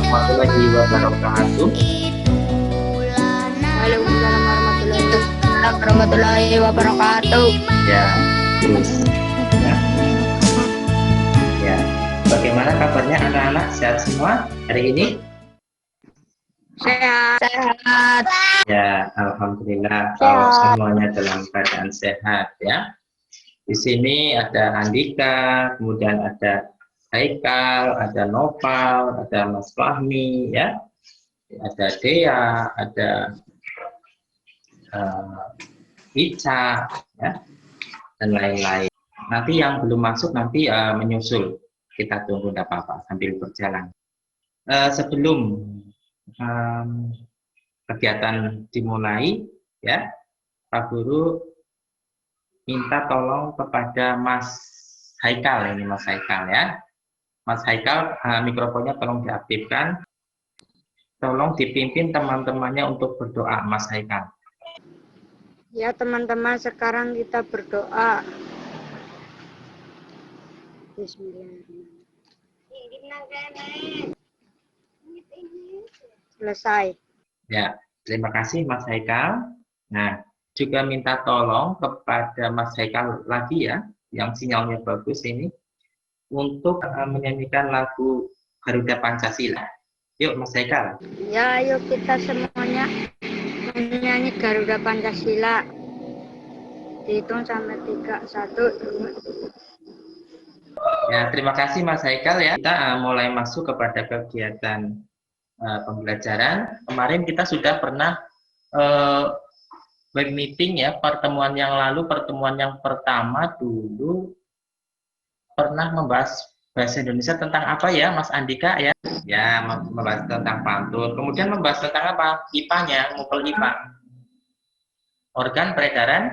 warahmatullahi wabarakatuh. Waalaikumsalam warahmatullahi wabarakatuh. Ya, terus. Ya, ya. Bagaimana kabarnya anak-anak? Sehat semua hari ini? Sehat. Sehat. Ya, alhamdulillah kalau semuanya dalam keadaan sehat ya. Di sini ada Andika, kemudian ada Haikal, ada Noval, ada Mas Fahmi ya. Ada Dea, ada Ica ya, dan lain-lain. Nanti yang belum masuk nanti menyusul. Kita tunggu, tidak apa-apa sambil berjalan. Sebelum kegiatan dimulai ya, Pak Guru minta tolong kepada Mas Haikal, ini Mas Haikal ya. Mas Haikal, mikrofonnya tolong diaktifkan. Tolong dipimpin teman-temannya untuk berdoa, Mas Haikal. Ya teman-teman, sekarang kita berdoa. Bismillahirrahmanirrahim. Selesai. Ya, terima kasih Mas Haikal. Nah, juga minta tolong kepada Mas Haikal lagi ya, yang sinyalnya bagus ini, untuk menyanyikan lagu Garuda Pancasila. Yuk Mas Haikal. Ya, yuk kita semuanya menyanyi Garuda Pancasila. Dihitung sampai 3, 1, 2. Ya, terima kasih Mas Haikal ya. Kita mulai masuk kepada kegiatan pembelajaran. Kemarin kita sudah pernah web meeting ya, pertemuan yang lalu, pertemuan yang pertama dulu pernah membahas bahasa Indonesia tentang apa ya, Mas Andika ya? Ya, membahas tentang pantun. Kemudian membahas tentang apa? IPA-nya, ngumpul IPA. Organ peredaran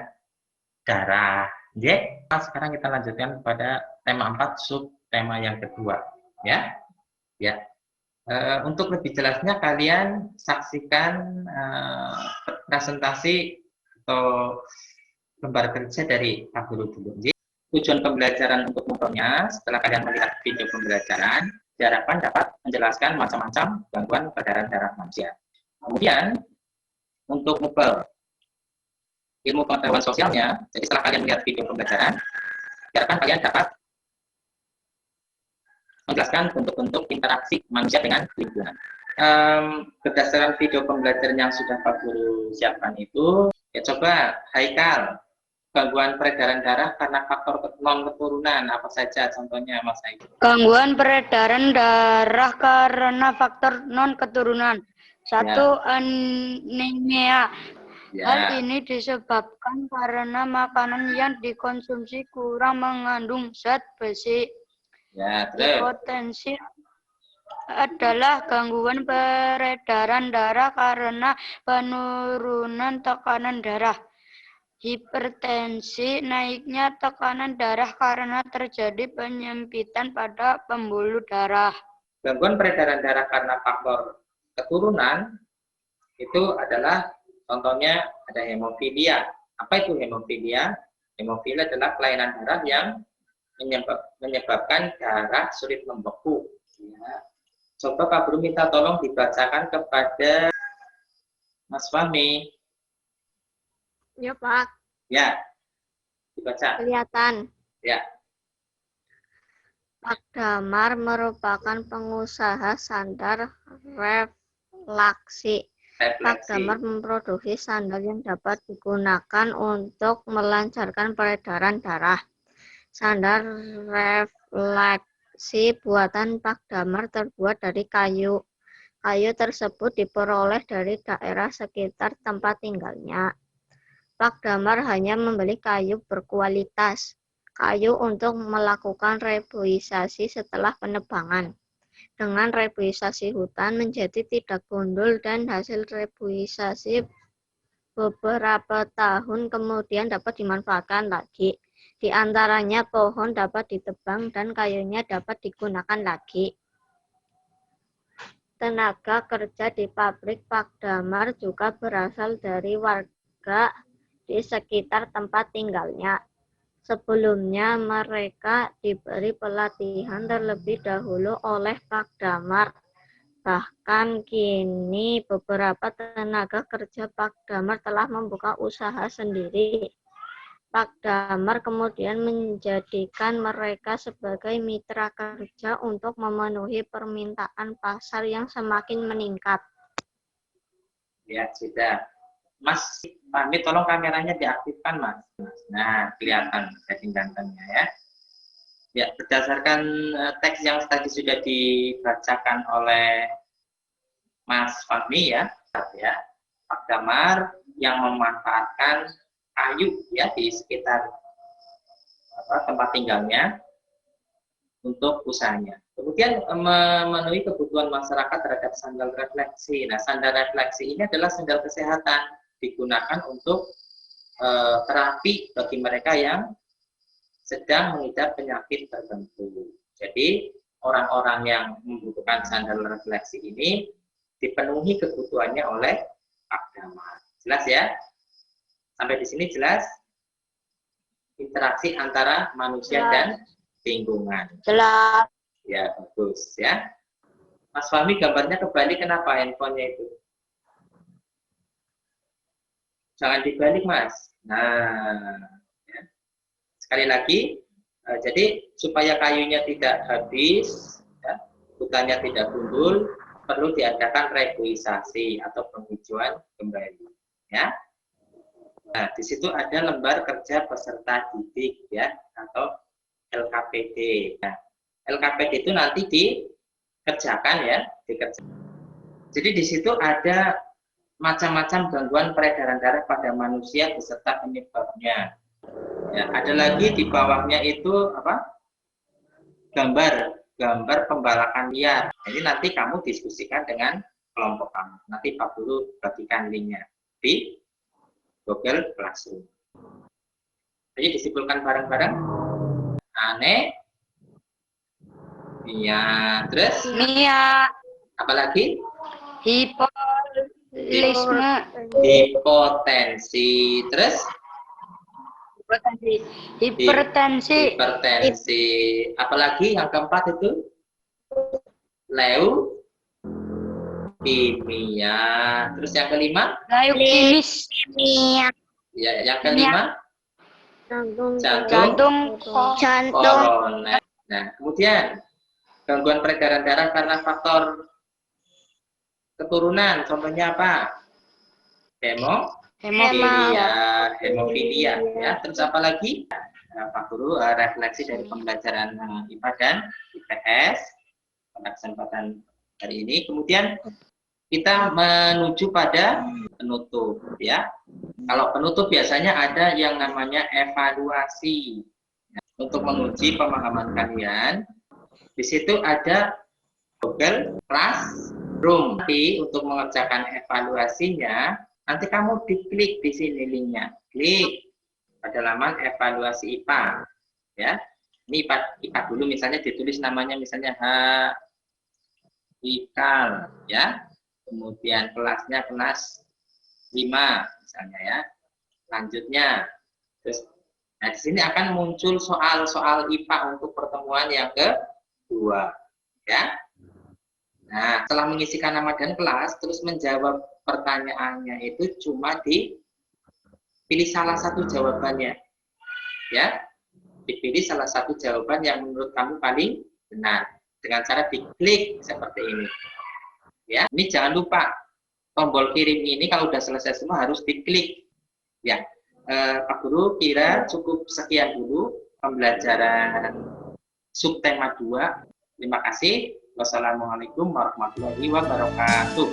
darah. Oke, sekarang kita lanjutkan pada tema 4, sub tema yang kedua. Ya, ya. Untuk lebih jelasnya kalian saksikan presentasi atau lembar kerja dari Pak Guru dulu. Tujuan pembelajaran untuk motornya, setelah kalian melihat video pembelajaran, diharapkan dapat menjelaskan macam-macam gangguan peredaran darah manusia. Kemudian, untuk mobile, ilmu pengetahuan sosialnya, jadi setelah kalian melihat video pembelajaran, diharapkan kalian dapat menjelaskan bentuk-bentuk interaksi manusia dengan lingkungan. Berdasarkan video pembelajaran yang sudah Pak Guru siapkan itu, ya coba Haikal, gangguan peredaran darah karena faktor non-keturunan, apa saja contohnya Mas Haikal? Gangguan peredaran darah karena faktor non-keturunan. 1. Anemia. Ya. Hal ini disebabkan karena makanan yang dikonsumsi kurang mengandung zat besi. Ya, hipotensi adalah gangguan peredaran darah karena penurunan tekanan darah. Hipertensi, naiknya tekanan darah karena terjadi penyempitan pada pembuluh darah. Gangguan peredaran darah karena faktor keturunan itu adalah contohnya ada hemofilia. Apa itu hemofilia? Hemofilia adalah kelainan darah yang menyebabkan darah sulit membeku. Ya. Coba Pak Guru minta tolong dibacakan kepada Mas Fahmi. Ya Pak. Ya, dibaca. Kelihatan. Ya. Pak Damar merupakan pengusaha sandal refleksi. Pak Damar memproduksi sandal yang dapat digunakan untuk melancarkan peredaran darah. Sandal refleksi buatan Pak Damar terbuat dari kayu. Kayu tersebut diperoleh dari daerah sekitar tempat tinggalnya. Pak Damar hanya membeli kayu berkualitas, kayu untuk melakukan reboisasi setelah penebangan. Dengan reboisasi hutan menjadi tidak gundul dan hasil reboisasi beberapa tahun kemudian dapat dimanfaatkan lagi. Di antaranya pohon dapat ditebang dan kayunya dapat digunakan lagi. Tenaga kerja di pabrik Pak Damar juga berasal dari warga di sekitar tempat tinggalnya. Sebelumnya mereka diberi pelatihan terlebih dahulu oleh Pak Damar. Bahkan kini beberapa tenaga kerja Pak Damar telah membuka usaha sendiri. Pak Damar kemudian menjadikan mereka sebagai mitra kerja untuk memenuhi permintaan pasar yang semakin meningkat. Ya, sudah. Mas Fahmi, tolong kameranya diaktifkan, Mas. Nah, kelihatan setting gantengnya ya. Ya, berdasarkan teks yang tadi sudah dibacakan oleh Mas Fahmi ya, Pak Damar yang memanfaatkan kayu ya di sekitar tempat tinggalnya untuk usahanya. Kemudian memenuhi kebutuhan masyarakat terhadap sandal refleksi. Nah, sandal refleksi ini adalah sandal kesehatan, digunakan untuk terapi bagi mereka yang sedang mengidap penyakit tertentu. Jadi, orang-orang yang membutuhkan sandal refleksi ini dipenuhi kebutuhannya oleh Pak Damar. Jelas ya? Sampai di sini jelas? Interaksi antara manusia dan lingkungan. Jelas. Ya, bagus ya. Mas Fahmi, gambarnya kebalik, kenapa handphonenya itu? Jangan dibalik, Mas. Nah, ya. Sekali lagi, jadi supaya kayunya tidak habis, ya, hutannya tidak gundul, perlu diadakan reboisasi atau penghijauan kembali. Ya. Nah, di situ ada lembar kerja peserta didik ya, atau LKPD. Nah, LKPD itu nanti dikerjakan ya, Jadi di situ ada macam-macam gangguan peredaran darah pada manusia beserta penyebabnya. Ya, ada lagi di bawahnya itu apa? Gambar pembalakan liar. Jadi nanti kamu diskusikan dengan kelompok kamu. Nanti Pak Guru bagikan linknya di Google Classroom. Jadi disimpulkan bareng-bareng. Aneh. Iya, terus? Mia. Apalagi? Hipolisme. Hipotensi. Terus? Hipertensi. Hipertensi. Apalagi yang keempat itu? Leukemia. Terus yang kelima? Leukimis. Ya, yang kelima? Jantung. Koroner. Nah, kemudian gangguan peredaran darah karena faktor keturunan, contohnya apa? Hemofilia, ya. Terus apa lagi? Pak Guru refleksi dari pembelajaran IPA dan IPS pada kesempatan hari ini. Kemudian kita menuju pada penutup, ya. Kalau penutup biasanya ada yang namanya evaluasi. Untuk menguji pemahaman kalian, di situ ada Google Classroom. Tapi untuk mengerjakan evaluasinya, nanti kamu diklik di sini linknya. Klik pada laman evaluasi IPA. Ya, ini IPA dulu, misalnya ditulis namanya misalnya IKAL, ya. Kemudian kelasnya kelas 5 misalnya ya. Selanjutnya, terus nah di sini akan muncul soal-soal IPA untuk pertemuan yang kedua, ya. Nah, setelah mengisikan nama dan kelas, terus menjawab pertanyaannya itu cuma dipilih salah satu jawabannya, ya. Dipilih salah satu jawaban yang menurut kamu paling benar dengan cara diklik seperti ini, ya. Ini jangan lupa tombol kirim ini kalau udah selesai semua harus diklik, ya. Pak Guru kira cukup sekian dulu pembelajaran subtema 2. Terima kasih. Wassalamualaikum warahmatullahi wabarakatuh.